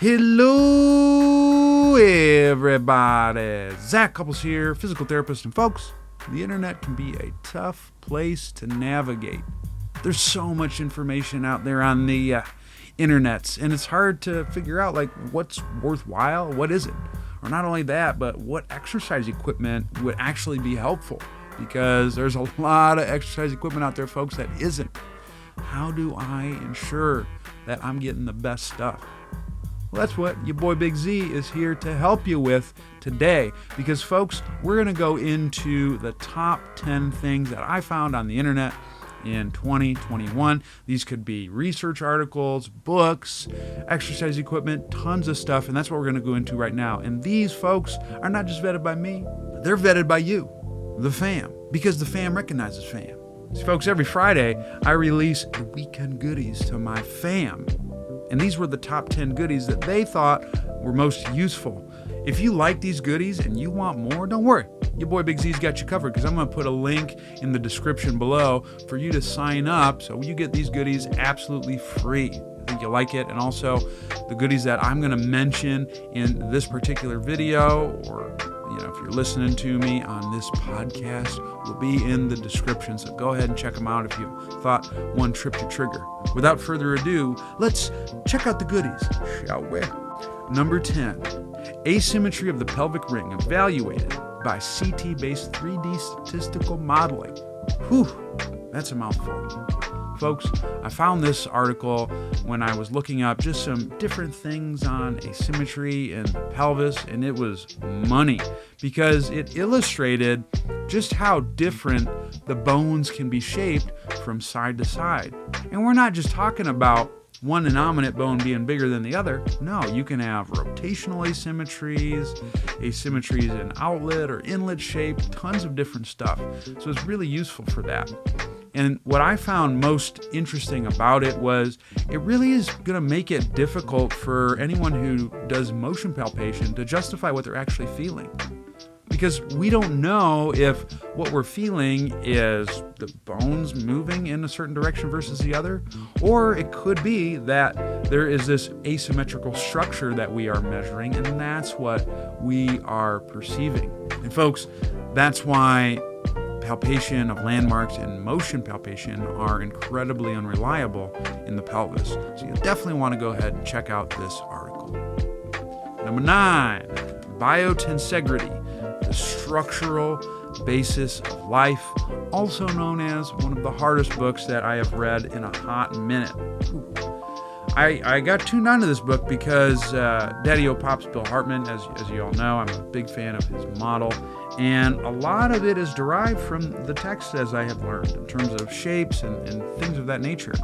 Hello, everybody. Zach Couples here, physical therapist. And folks, the internet can be a tough place to navigate. There's so much information out there on the internets, and it's hard to figure out what's worthwhile, what isn't. Or not only that, but what exercise equipment would actually be helpful, because there's a lot of exercise equipment out there, folks, that isn't. How do I ensure that I'm getting the best stuff? Well, that's what your boy Big Z is here to help you with today, because folks, we're going to go into the top 10 things that I found on the internet in 2021. These could be research articles, books, exercise equipment, tons of stuff, and that's what we're going to go into right now. And these folks are not just vetted by me, they're vetted by you, the fam, because the fam recognizes fam. See, folks, every Friday I release the weekend goodies to my fam. And these were the top 10 goodies that they thought were most useful. If you like these goodies and you want more, don't worry. Your boy Big Z's got you covered, because I'm going to put a link in the description below for you to sign up so you get these goodies absolutely free. I think you'll like it. And also the goodies that I'm going to mention in this particular video, or if you're listening to me on this podcast, will be in the description. So go ahead and check them out if you thought one tripped your trigger. Without further ado, let's check out the goodies, shall we? Number 10, asymmetry of the pelvic ring evaluated by CT-based 3D statistical modeling. Whew, that's a mouthful. Folks, I found this article when I was looking up just some different things on asymmetry in the pelvis, and it was money, because it illustrated just how different the bones can be shaped from side to side. And we're not just talking about one innominate bone being bigger than the other. No, you can have rotational asymmetries, asymmetries in outlet or inlet shape, tons of different stuff. So it's really useful for that. And what I found most interesting about it was it really is going to make it difficult for anyone who does motion palpation to justify what they're actually feeling. Because we don't know if what we're feeling is the bones moving in a certain direction versus the other, or it could be that there is this asymmetrical structure that we are measuring, and that's what we are perceiving. And folks, that's why palpation of landmarks and motion palpation are incredibly unreliable in the pelvis. So you definitely want to go ahead and check out this article. Number 9, biotensegrity, the structural basis of life, also known as one of the hardest books that I have read in a hot minute. I got tuned onto this book because Daddy-O Pops Bill Hartman, as you all know, I'm a big fan of his model, and a lot of it is derived from the text, as I have learned, in terms of shapes and things of that nature.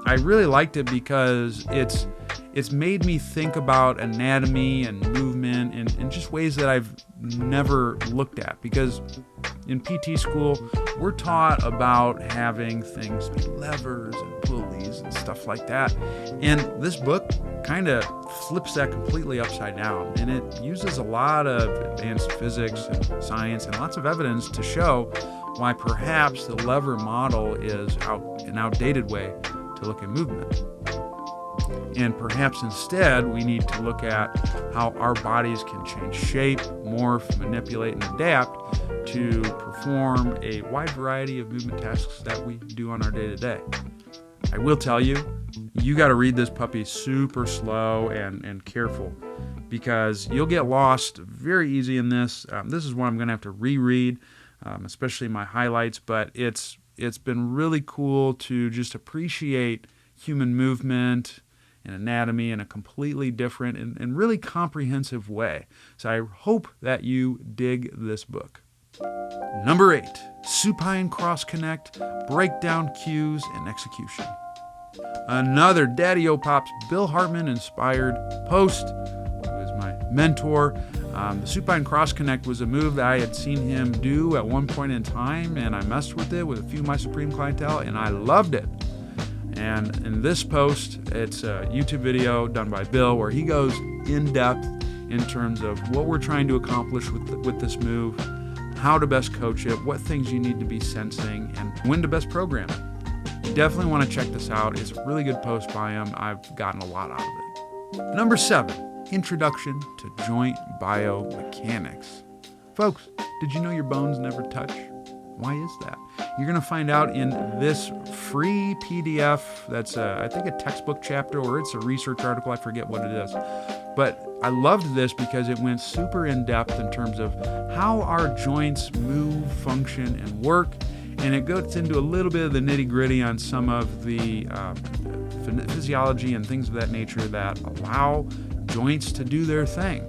I really liked it because it's made me think about anatomy and movement in just ways that I've never looked at, because in PT school, we're taught about having things like levers and pulleys and stuff like that. And this book kind of flips that completely upside down. And it uses a lot of advanced physics and science and lots of evidence to show why perhaps the lever model is an outdated way to look at movement. And perhaps instead, we need to look at how our bodies can change shape, morph, manipulate, and adapt to perform a wide variety of movement tasks that we do on our day-to-day. I will tell you, you got to read this puppy super slow and careful, because you'll get lost very easy in this. This is one I'm going to have to reread, especially my highlights, but it's been really cool to just appreciate human movement and anatomy in a completely different and really comprehensive way. So I hope that you dig this book. Number 8, supine cross connect, breakdown cues, and execution. Another Daddy-O Pops Bill Hartman inspired post, who is my mentor. The supine cross connect was a move that I had seen him do at one point in time, and I messed with it with a few of my Supreme clientele, and I loved it. And in this post, it's a YouTube video done by Bill where he goes in depth in terms of what we're trying to accomplish with this move, how to best coach it, what things you need to be sensing, and when to best program it. You definitely want to check this out. It's a really good post by him. I've gotten a lot out of it. Number 7, introduction to joint biomechanics. Folks, did you know your bones never touch? Why is that? You're going to find out in this free PDF that's, I think, a textbook chapter, or it's a research article. I forget what it is. But I loved this because it went super in-depth in terms of how our joints move, function, and work. And it goes into a little bit of the nitty-gritty on some of the physiology and things of that nature that allow joints to do their thing.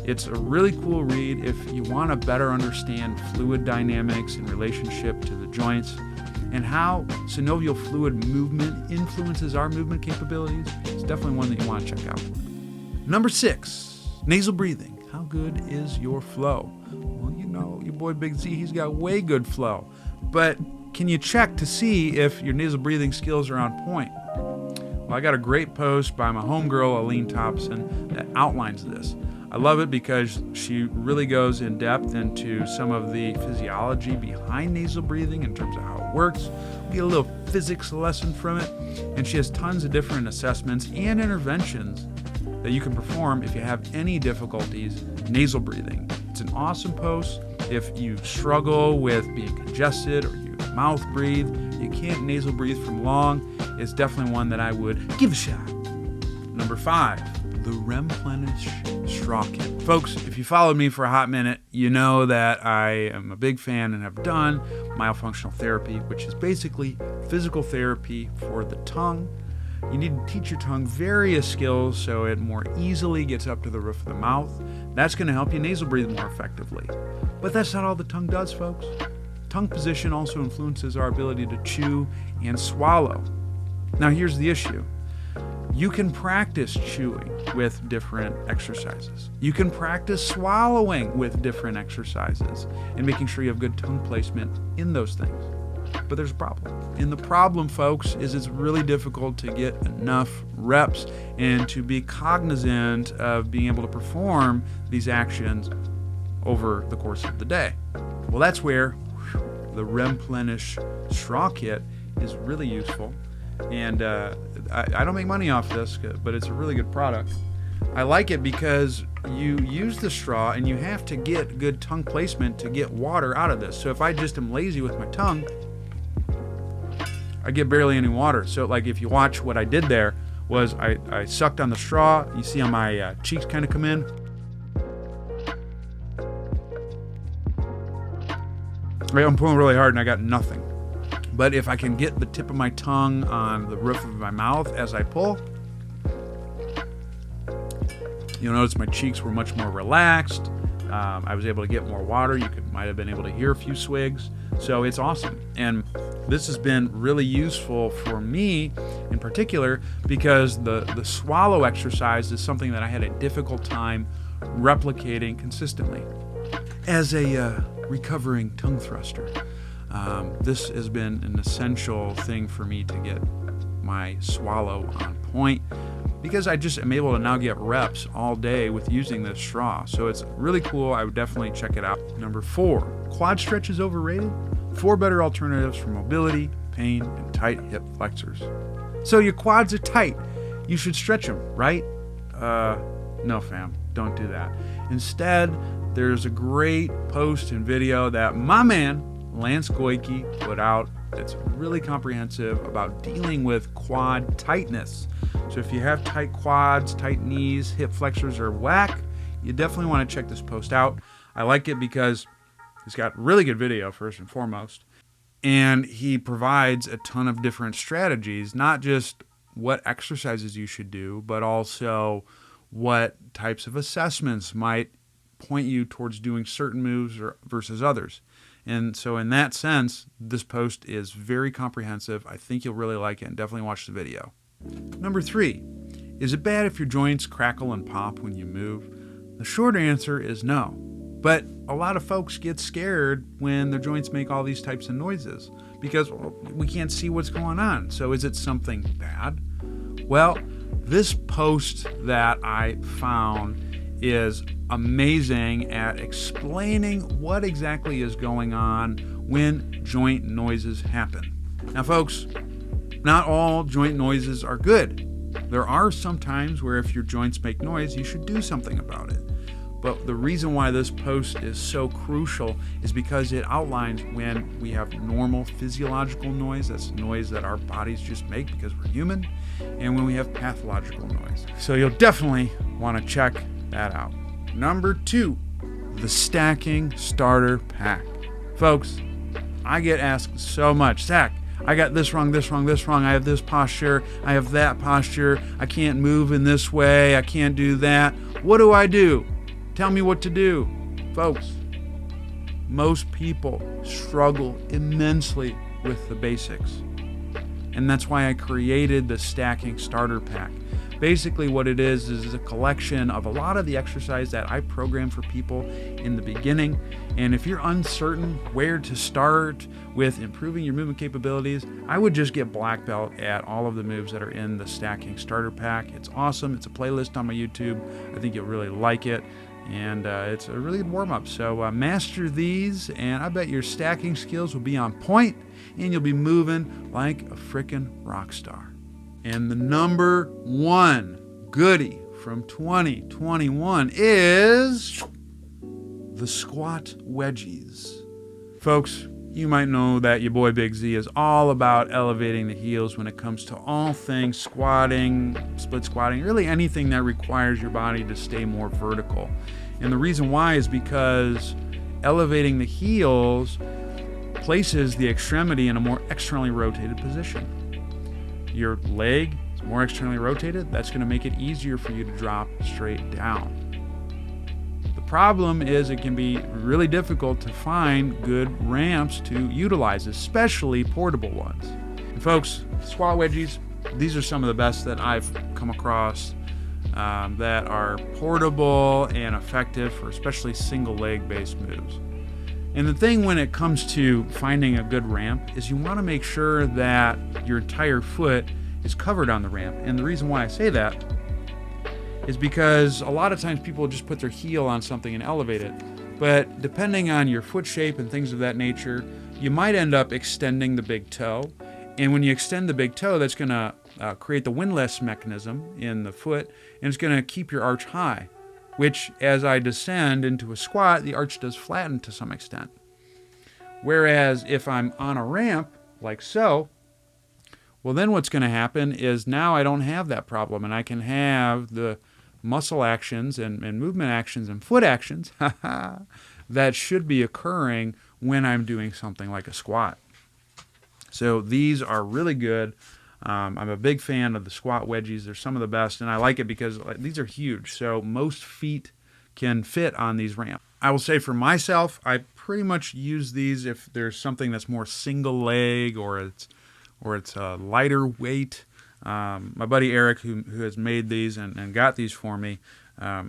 It's a really cool read if you want to better understand fluid dynamics in relationship to the joints and how synovial fluid movement influences our movement capabilities. It's definitely one that you want to check out. Number 6, nasal breathing. How good is your flow? Well, you know, your boy Big Z, he's got way good flow. But can you check to see if your nasal breathing skills are on point? Well, I got a great post by my homegirl, Aline Thompson, that outlines this. I love it because she really goes in depth into some of the physiology behind nasal breathing in terms of how it works. We get a little physics lesson from it, and she has tons of different assessments and interventions that you can perform if you have any difficulties nasal breathing. It's an awesome post. If you struggle with being congested or you mouth breathe, you can't nasal breathe for long, it's definitely one that I would give a shot. Number 5, the Replenish Straw Kit. Folks, if you followed me for a hot minute, you know that I am a big fan and have done myofunctional therapy, which is basically physical therapy for the tongue. You need to teach your tongue various skills so it more easily gets up to the roof of the mouth. That's going to help you nasal breathe more effectively. But that's not all the tongue does, folks. Tongue position also influences our ability to chew and swallow. Now here's the issue. You can practice chewing with different exercises. You can practice swallowing with different exercises and making sure you have good tongue placement in those things. But there's a problem. And the problem, folks, is it's really difficult to get enough reps and to be cognizant of being able to perform these actions over the course of the day. Well, that's where the Replenish Straw Kit is really useful. And I don't make money off this, but it's a really good product. I like it because you use the straw and you have to get good tongue placement to get water out of this. So if I just am lazy with my tongue, I get barely any water. So like if you watch what I did there was I sucked on the straw. You see how my cheeks kind of come in. I'm pulling really hard and I got nothing. But if I can get the tip of my tongue on the roof of my mouth as I pull, you'll notice my cheeks were much more relaxed. I was able to get more water. You might have been able to hear a few swigs. So it's awesome. And this has been really useful for me in particular because the swallow exercise is something that I had a difficult time replicating consistently. As a recovering tongue thruster, this has been an essential thing for me to get my swallow on point because I just am able to now get reps all day with using this straw. So it's really cool. I would definitely check it out. Number 4, quad stretch is overrated. 4 better alternatives for mobility, pain, and tight hip flexors. So your quads are tight. You should stretch them, right? No, fam, don't do that. Instead, there's a great post and video that my man, Lance Goyke, put out. It's really comprehensive about dealing with quad tightness. So if you have tight quads, tight knees, hip flexors are whack, you definitely want to check this post out. I like it because he's got really good video, first and foremost. And he provides a ton of different strategies, not just what exercises you should do, but also what types of assessments might point you towards doing certain moves versus others. And so in that sense, this post is very comprehensive. I think you'll really like it and definitely watch the video. Number 3, is it bad if your joints crackle and pop when you move? The short answer is no. But a lot of folks get scared when their joints make all these types of noises because we can't see what's going on. So is it something bad? Well, this post that I found is amazing at explaining what exactly is going on when joint noises happen. Now, folks, not all joint noises are good. There are some times where if your joints make noise, you should do something about it. But the reason why this post is so crucial is because it outlines when we have normal physiological noise, that's noise that our bodies just make because we're human, and when we have pathological noise. So you'll definitely want to check that out. Number 2, the stacking starter pack. Folks, I get asked so much, Zach, I got this wrong, I have this posture, I have that posture, I can't move in this way, I can't do that. What do I do? Tell me what to do. Folks, most people struggle immensely with the basics. And that's why I created the stacking starter pack. Basically what it is a collection of a lot of the exercise that I program for people in the beginning. And if you're uncertain where to start with improving your movement capabilities, I would just get black belt at all of the moves that are in the stacking starter pack. It's awesome. It's a playlist on my YouTube. I think you'll really like it. And it's a really good warm-up. So master these, and I bet your stacking skills will be on point, and you'll be moving like a frickin' rock star. And the number 1 goodie from 2021 is the squat wedgies. Folks, you might know that your boy Big Z is all about elevating the heels when it comes to all things squatting, split squatting, really anything that requires your body to stay more vertical. And the reason why is because elevating the heels places the extremity in a more externally rotated position. Your leg is more externally rotated. That's going to make it easier for you to drop straight down. The problem is it can be really difficult to find good ramps to utilize, especially portable ones. And folks, squat wedgies, these are some of the best that I've come across that are portable and effective for especially single leg based moves. And the thing when it comes to finding a good ramp is you want to make sure that your entire foot is covered on the ramp. And the reason why I say that is because a lot of times people just put their heel on something and elevate it. But depending on your foot shape and things of that nature, you might end up extending the big toe. And when you extend the big toe, that's going to create the windlass mechanism in the foot, and it's going to keep your arch high, which as I descend into a squat, the arch does flatten to some extent. Whereas if I'm on a ramp, like so, well then what's going to happen is now I don't have that problem, and I can have the muscle actions and movement actions and foot actions that should be occurring when I'm doing something like a squat. So these are really good. I'm a big fan of the squat wedgies. They're some of the best, and I like it because these are huge. So most feet can fit on these ramps. I will say for myself, I pretty much use these if there's something that's more single leg or it's a lighter weight. My buddy Eric, who has made these and got these for me,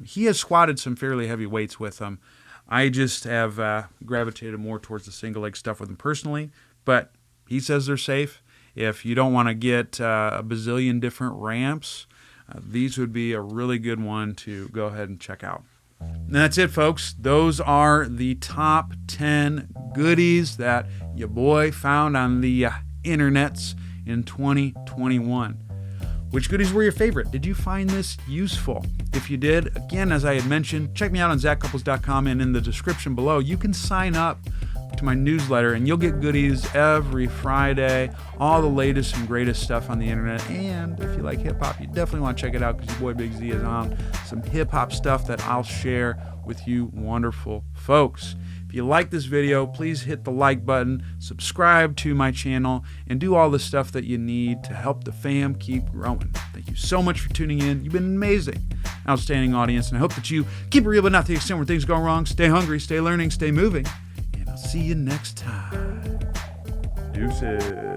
he has squatted some fairly heavy weights with them. I just have gravitated more towards the single leg stuff with them personally, but he says they're safe. If you don't want to get a bazillion different ramps, these would be a really good one to go ahead and check out. And that's it, folks. Those are the top 10 goodies that your boy found on the internets in 2021. Which goodies were your favorite? Did you find this useful? If you did, again, as I had mentioned, check me out on zachcouples.com, and in the description below, you can sign up to my newsletter, and you'll get goodies every Friday, all the latest and greatest stuff on the internet. And if you like hip-hop, you definitely want to check it out because your boy Big Z is on some hip-hop stuff that I'll share with you wonderful folks. If you like this video, please hit the like button, subscribe to my channel, and do all the stuff that you need to help the fam keep growing. Thank you so much for tuning in. You've been an amazing, outstanding audience, and I hope that you keep it real but not to the extent where things go wrong. Stay hungry, stay learning, stay moving. See you next time. Deuces.